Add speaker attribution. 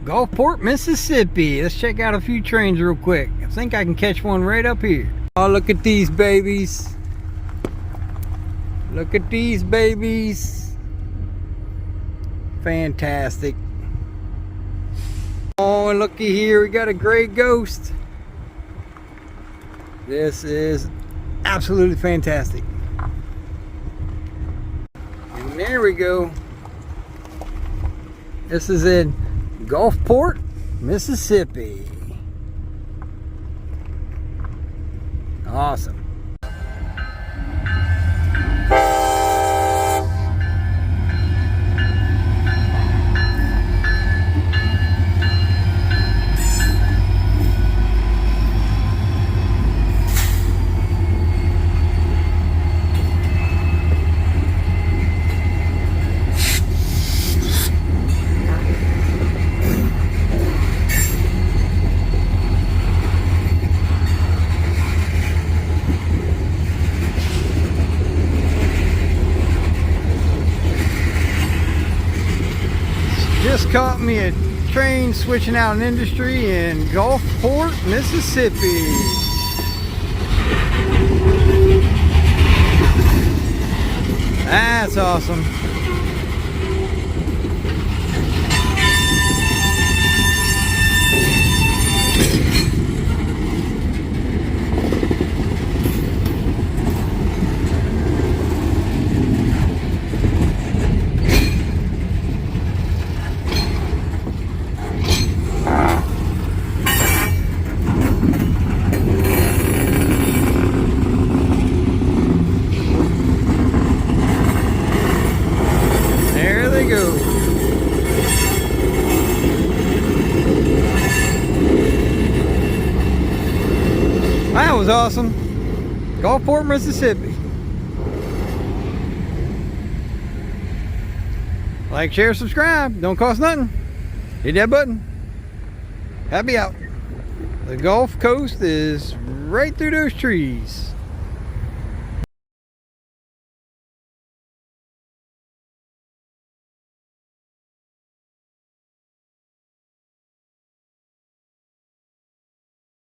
Speaker 1: Gulfport, Mississippi. Let's check out a few trains real quick. I think I can catch one right up here. Oh, look at these babies. Look at these babies. Fantastic. Oh, and looky here, we got a gray ghost. This is absolutely fantastic. And there we go. This is in Gulfport, Mississippi. Awesome. Just caught me a train switching out an industry in Gulfport, Mississippi. That's awesome. Go. That was awesome. Gulfport, Mississippi. Like, share, subscribe. Don't cost nothing. Hit that button. Happy out. The Gulf Coast is right through those trees.